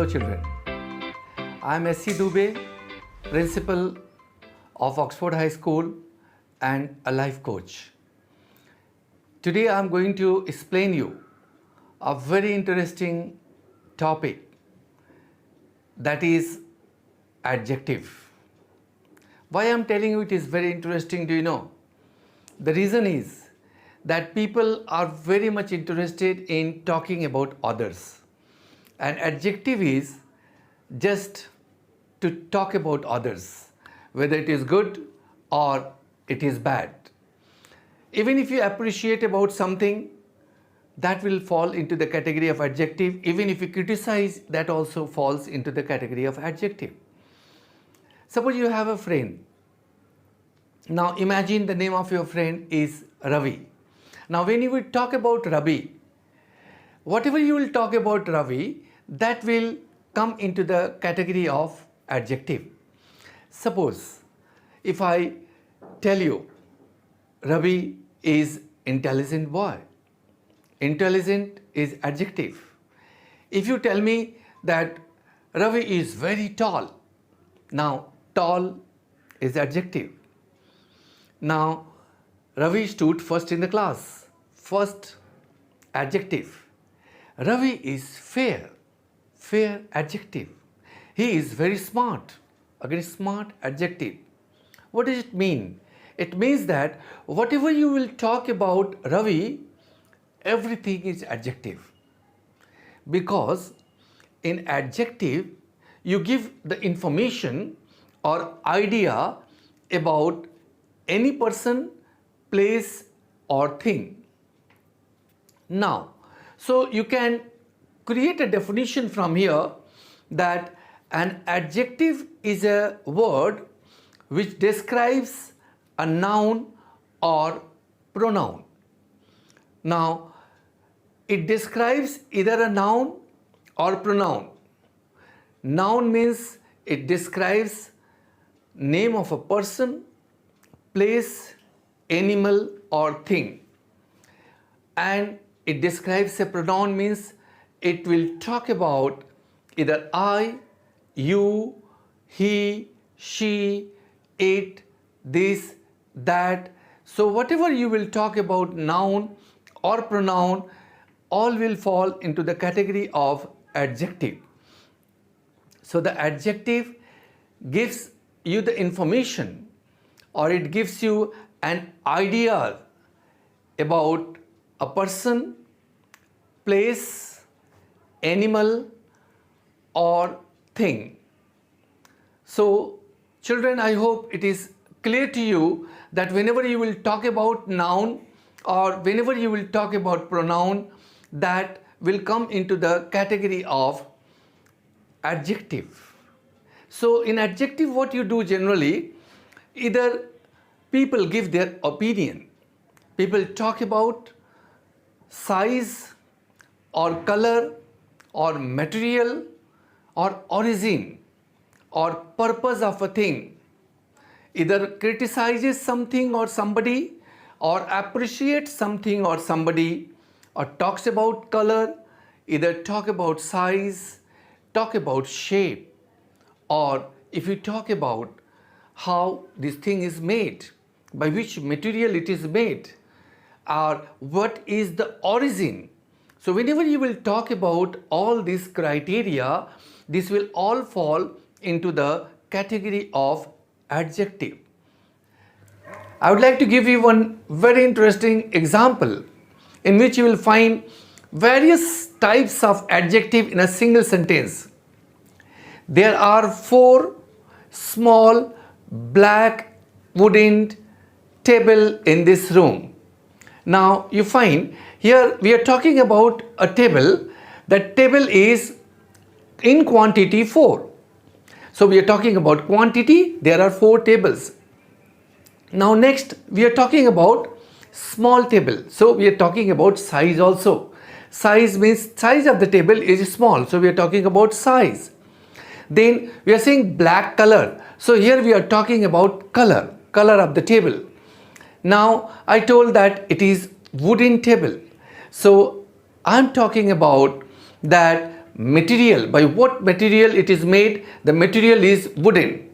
Hello children, I am S.C. Dubey, Principal of Oxford High School and a life coach. Today I am going to explain you a very interesting topic, that is adjective. Why I am telling you it is very interesting, do you know? The reason is that people are very much interested in talking about others. And adjective is just to talk about others, whether it is good or it is bad. Even if you appreciate about something, that will fall into the category of adjective. Even if you criticize, that also falls into the category of adjective. Suppose you have a friend. Now imagine the name of your friend is Ravi. Now when you will talk about Ravi, whatever you will talk about Ravi, that will come into the category of adjective. Suppose if I tell you Ravi is intelligent boy, intelligent is adjective. If you tell me that Ravi is very tall, now tall is adjective. Now Ravi stood first in the class, first adjective. Ravi is fair, fair adjective. He is very smart, again smart adjective. What does it mean? It means that whatever you will talk about Ravi, everything is adjective. Because in adjective, you give the information or idea about any person, place or thing. Now, so you can create a definition from here that an adjective is a word which describes a noun or pronoun. Now, it describes either a noun or pronoun. Noun means it describes name of a person, place, animal or thing. And it describes a pronoun means it will talk about either I, you, he, she, it, this, that. So whatever you will talk about noun or pronoun, all will fall into the category of adjective. So the adjective gives you the information or it gives you an idea about a person, place, animal or thing. So children, I hope it is clear to you that whenever you will talk about noun or whenever you will talk about pronoun, that will come into the category of adjective. So in adjective, what you do generally, either people give their opinion, people talk about size or color or material or origin or purpose of a thing, either criticizes something or somebody or appreciates something or somebody, or talks about color, either talk about size, talk about shape, or if you talk about how this thing is made, by which material it is made, or what is the origin. So whenever you will talk about all these criteria, this will all fall into the category of adjective. I would like to give you one very interesting example in which you will find various types of adjective in a single sentence. There are 4 small black wooden table in this room. Now you find here we are talking about a table. That table is in quantity 4. So we are talking about quantity, there are 4 tables. Now next we are talking about small table. So we are talking about size also. Size means size of the table is small. So we are talking about size. Then we are saying black color. So here we are talking about color of the table. Now I told that it is wooden table. So I am talking about that material. By what material it is made? The material is wooden.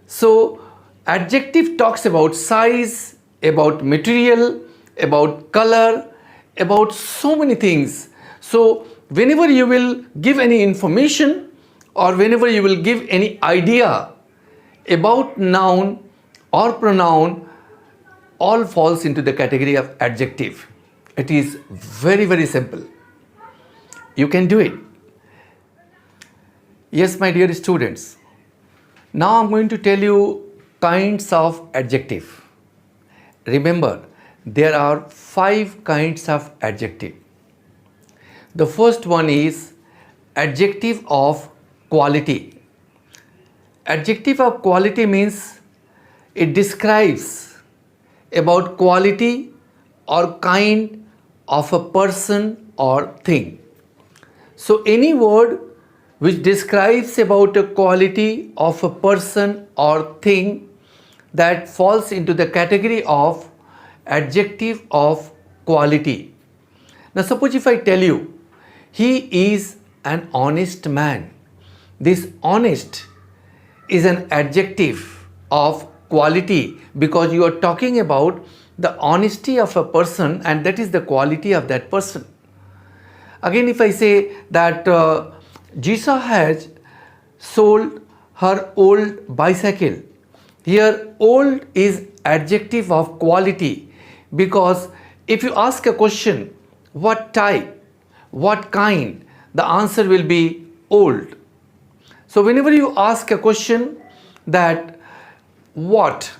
So adjective talks about size, about material, about color, about so many things. So whenever you will give any information or whenever you will give any idea about noun or pronoun, all falls into the category of adjective. It is very, very simple. You can do it. Yes, my dear students. Now I'm going to tell you kinds of adjective. Remember, there are 5 kinds of adjective. The first one is adjective of quality. Adjective of quality means it describes about quality or kind of a person or thing. So any word which describes about a quality of a person or thing, that falls into the category of adjective of quality. Now suppose if I tell you, he is an honest man. This honest is an adjective of quality because you are talking about the honesty of a person and that is the quality of that person. Again, if I say that Jisa has sold her old bicycle. Here old is adjective of quality because if you ask a question, what type, what kind, the answer will be old. So whenever you ask a question that what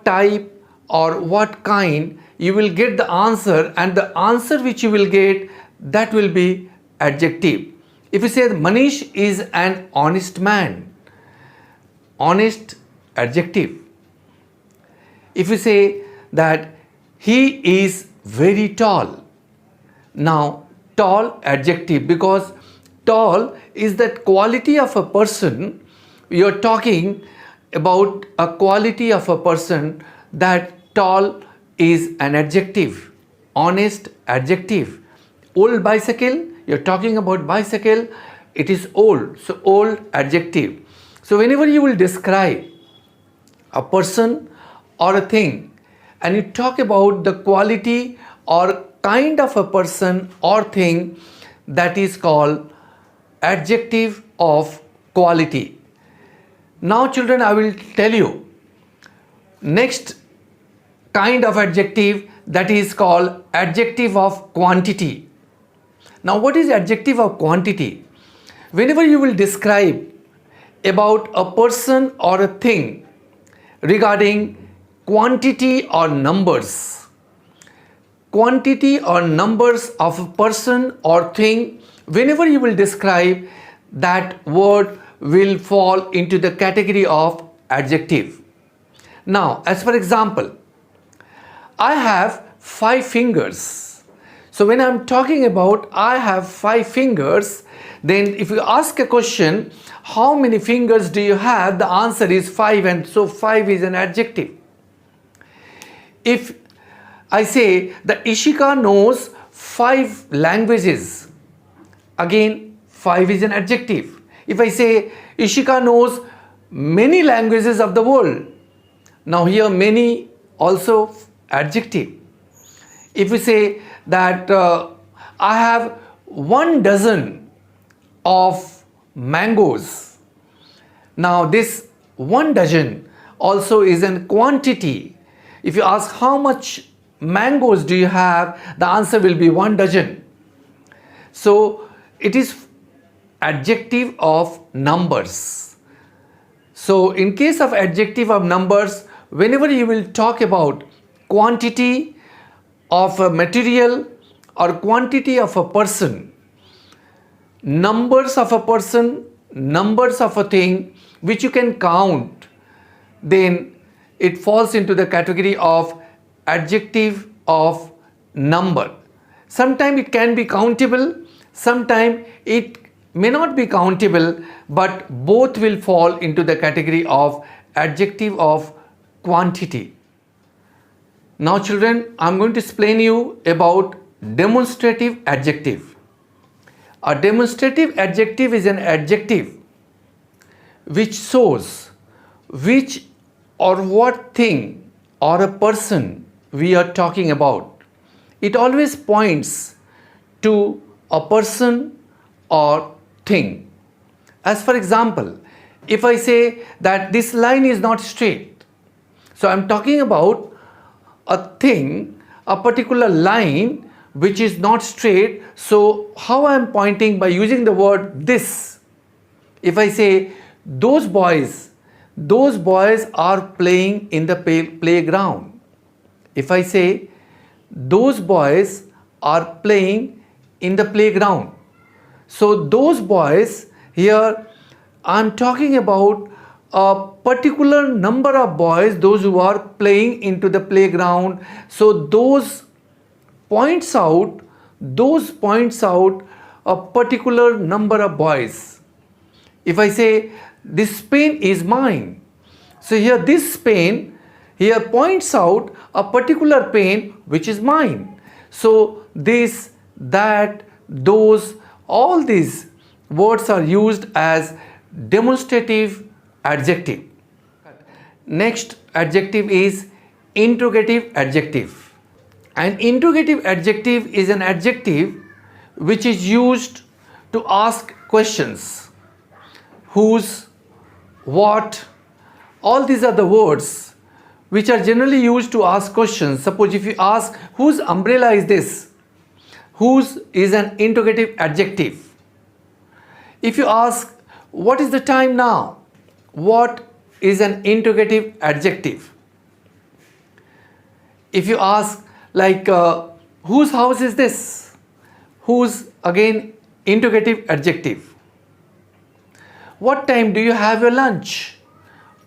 type or what kind, you will get the answer, and the answer which you will get, that will be adjective. If you say Manish is an honest man, honest, adjective. If you say that he is very tall, now tall, adjective, because tall is that quality of a person. You are talking about a quality of a person, that tall is an adjective, honest, adjective. Old bicycle, you're talking about bicycle, it is old, so old, adjective. So whenever you will describe a person or a thing and you talk about the quality or kind of a person or thing, that is called adjective of quality. Now children, I will tell you next kind of adjective, that is called adjective of quantity. Now what is adjective of quantity? Whenever you will describe about a person or a thing regarding quantity or numbers, quantity or numbers of a person or thing, whenever you will describe, that word will fall into the category of adjective. Now, as for example, I have 5 fingers. So when I'm talking about I have 5 fingers, then if you ask a question, how many fingers do you have? The answer is 5, and so 5 is an adjective. If I say that Ishika knows 5 languages, again 5 is an adjective. If I say Ishika knows many languages of the world, now here many also adjective. If we say that I have 1 dozen of mangoes, now this 1 dozen also is a quantity. If you ask how much mangoes do you have, the answer will be 1 dozen. So it is adjective of numbers. So in case of adjective of numbers, whenever you will talk about quantity of a material or quantity of a person, numbers of a person, numbers of a thing which you can count, then it falls into the category of adjective of number. Sometimes it can be countable, sometimes it may not be countable, but both will fall into the category of adjective of quantity. Now children, I am going to explain you about demonstrative adjective. A demonstrative adjective is an adjective which shows which or what thing or a person we are talking about. It always points to a person or thing. As for example, if I say that this line is not straight, so I'm talking about a thing, a particular line which is not straight. So how I am pointing? By using the word this. If I say those boys are playing in the playground. If I say those boys are playing in the playground. So those boys, here I'm talking about a particular number of boys, those who are playing into the playground. So those points out a particular number of boys. If I say this pen is mine, so here this pen here points out a particular pen which is mine. So this, that, those, all these words are used as demonstrative adjective. Next adjective is interrogative adjective. An interrogative adjective is an adjective which is used to ask questions. Whose, what, all these are the words which are generally used to ask questions. Suppose if you ask whose umbrella is this, whose is an interrogative adjective. If you ask what is the time now, what is an interrogative adjective. If you ask like whose house is this, whose, again interrogative adjective. What time do you have your lunch?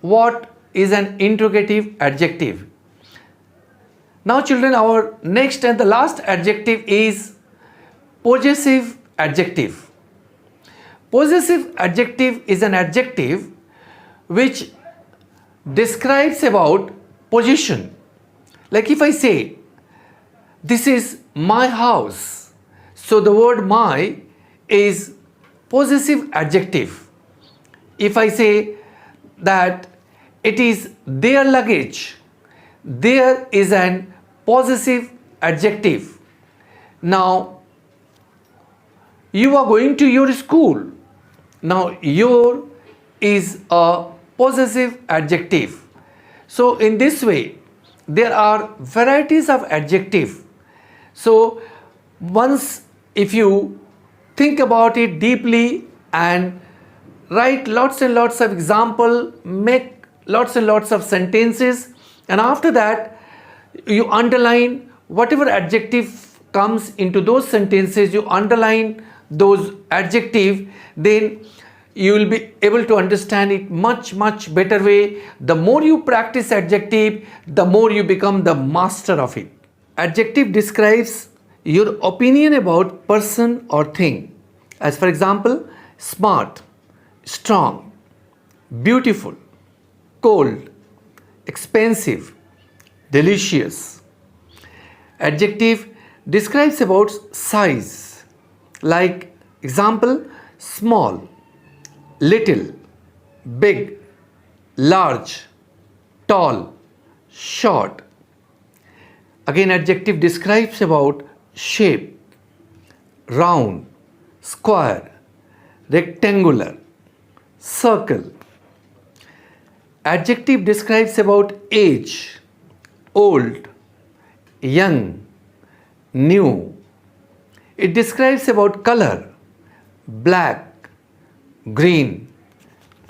What is an interrogative adjective. Now children, our next and the last adjective is possessive adjective. Possessive adjective is an adjective which describes about possession. Like if I say this is my house, so the word my is possessive adjective. If I say that it is their luggage, there is an possessive adjective. Now you are going to your school. Now your is a possessive adjective. So in this way there are varieties of adjective. So once if you think about it deeply and write lots and lots of example, make lots and lots of sentences, and after that you underline whatever adjective comes into those sentences, you underline those adjective, then you will be able to understand it much better way. The more you practice adjective, the more you become the master of it. Adjective describes your opinion about person or thing. As for example, smart, strong, beautiful, cold, expensive, delicious. Adjective describes about size. Like example, small, little, big, large, tall, short. Again, adjective describes about shape, round, square, rectangular, circle. Adjective describes about age, old, young, new. It describes about color, black, green,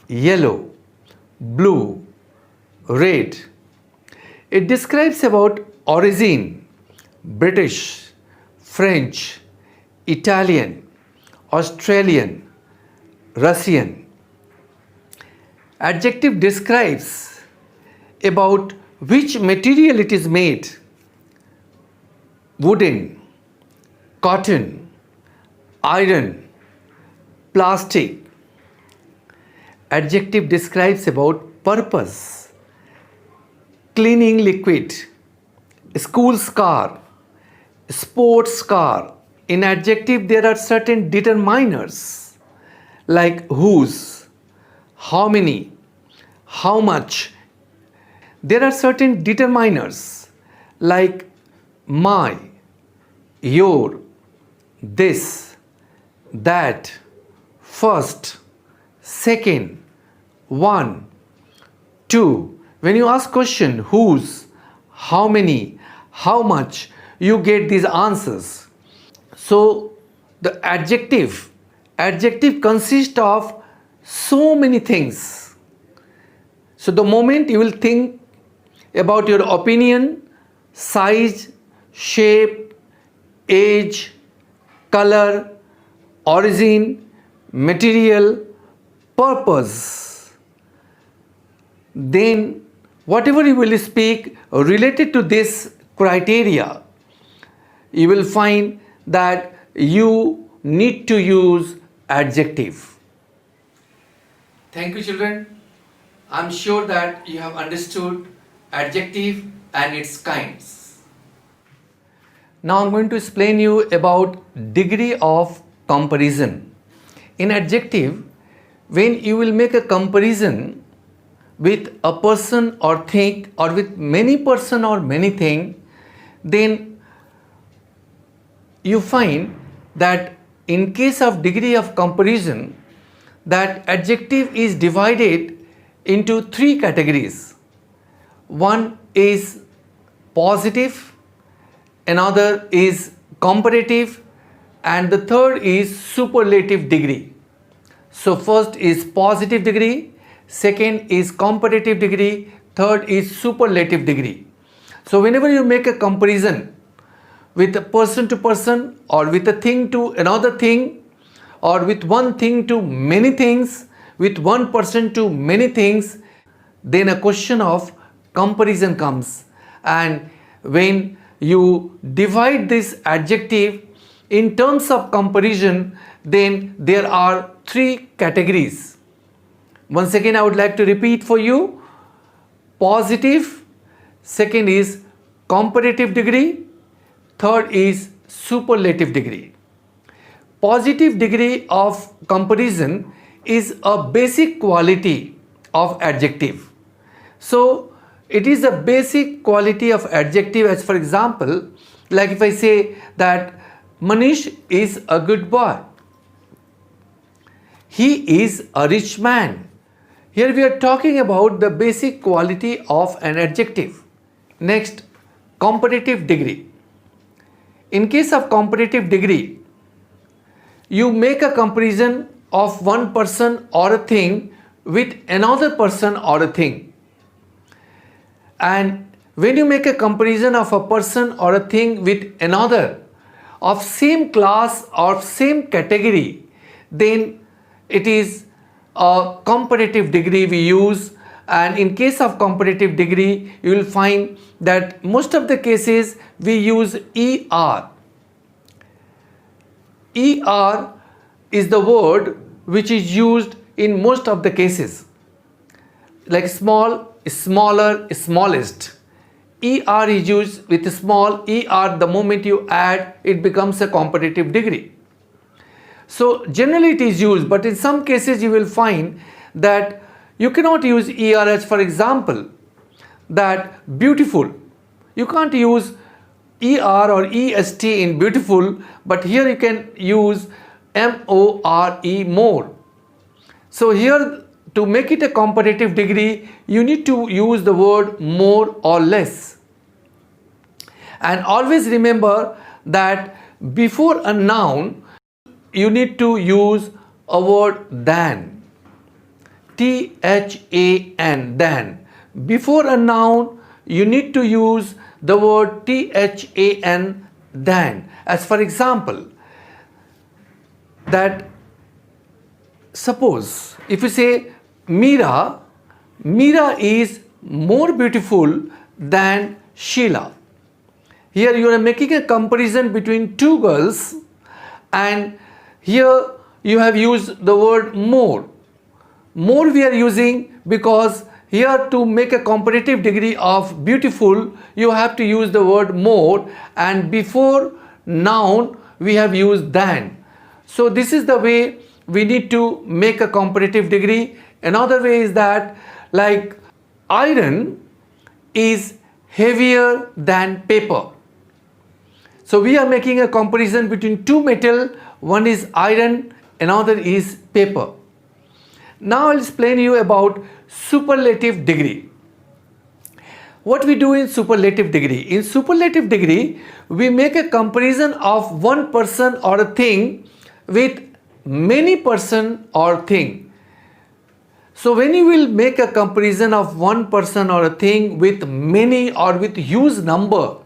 yellow, blue, red. It describes about origin, British, French, Italian, Australian, Russian. Adjective describes about which material it is made, wooden, cotton, iron, plastic. Adjective describes about purpose, cleaning liquid, school's car, sports car, in adjective there are certain determiners like whose, how many, how much. There are certain determiners like my, your, this, that, first, second, one, two. When you ask question whose, how many, how much, you get these answers. So the adjective consists of so many things. So the moment you will think about your opinion, size, shape, age, color, origin, material, purpose, then whatever you will speak related to this criteria, you will find that you need to use adjective. Thank you, children. I'm sure that you have understood adjective and its kinds. Now I'm going to explain you about degree of comparison. In adjective, when you will make a comparison with a person or thing or with many person or many thing, then you find that in case of degree of comparison, that adjective is divided into three categories. One is positive, another is comparative, and the third is superlative degree. So first is positive degree, second is comparative degree, third is superlative degree. So whenever you make a comparison with a person to person or with a thing to another thing or with one thing to many things, with one person to many things, then a question of comparison comes. And when you divide this adjective in terms of comparison, then there are three categories. Once again, I would like to repeat for you: positive, second is comparative degree, third is superlative degree. Positive degree of comparison is a basic quality of adjective. So it is a basic quality of adjective. As for example, like if I say that Manish is a good boy, he is a rich man. Here we are talking about the basic quality of an adjective. Next, comparative degree. In case of comparative degree, you make a comparison of one person or a thing with another person or a thing. And when you make a comparison of a person or a thing with another of same class or same category, then it is a comparative degree we use. And in case of comparative degree, you will find that most of the cases we use ER. ER is the word which is used in most of the cases, like small, smaller, smallest. ER is used with small. ER, the moment you add, it becomes a comparative degree. So generally it is used, but in some cases you will find that you cannot use ER. As for example, that beautiful, you can't use ER or EST in beautiful, but here you can use MORE, more. So here, to make it a comparative degree, you need to use the word more or less. And always remember that before a noun, you need to use a word than. THAN, than. Before a noun, you need to use the word THAN, than. As for example, that suppose if you say Meera is more beautiful than Sheila. Here you are making a comparison between two girls, and here you have used the word more. More we are using because here to make a comparative degree of beautiful, you have to use the word more, and before noun we have used than. So this is the way we need to make a comparative degree. Another way is that, like, iron is heavier than paper. So we are making a comparison between two metal. One is iron, another is paper. Now I'll explain you about superlative degree. What we do in superlative degree? In superlative degree, we make a comparison of one person or a thing with many person or thing. So when you will make a comparison of one person or a thing with many or with huge number,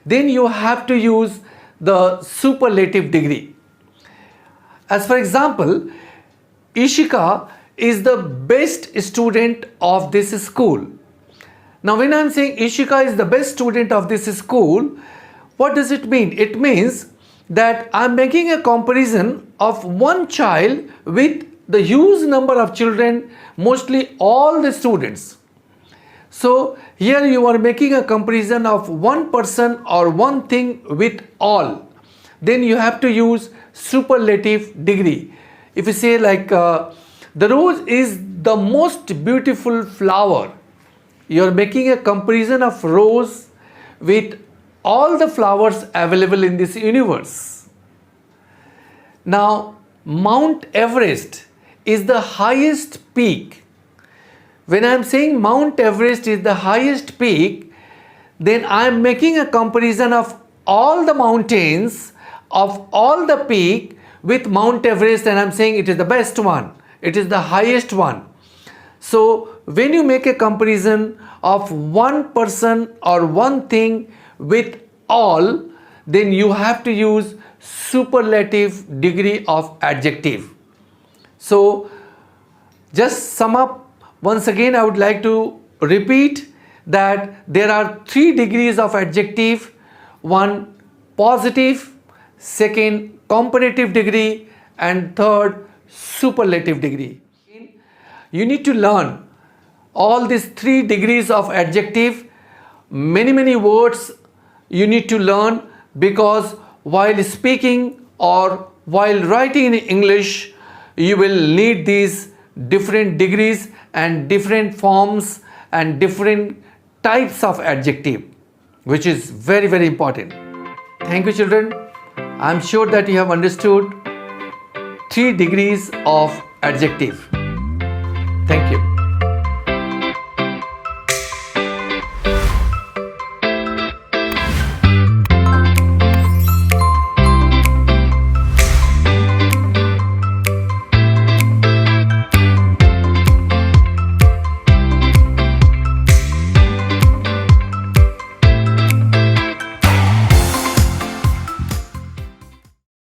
then you have to use the superlative degree. As for example, Ishika is the best student of this school. Now when I am saying Ishika is the best student of this school, what does it mean? It means that I am making a comparison of one child with the huge number of children, mostly all the students. So here you are making a comparison of one person or one thing with all. Then you have to use superlative degree. If you say like the rose is the most beautiful flower, you are making a comparison of rose with all the flowers available in this universe. Now Mount Everest is the highest peak. When I am saying Mount Everest is the highest peak, then I am making a comparison of all the mountains, of all the peak with Mount Everest, and I am saying it is the best one, it is the highest one. So when you make a comparison of one person or one thing with all, then you have to use superlative degree of adjective. So just sum up. Once again, I would like to repeat that there are 3 degrees of adjective. One, positive; second, comparative degree; and third, superlative degree. You need to learn all these 3 degrees of adjective. Many words you need to learn, because while speaking or while writing in English, you will need these different degrees and different forms and different types of adjective, which is very important. Thank you, children. I am sure that you have understood 3 degrees of adjective. Thank you.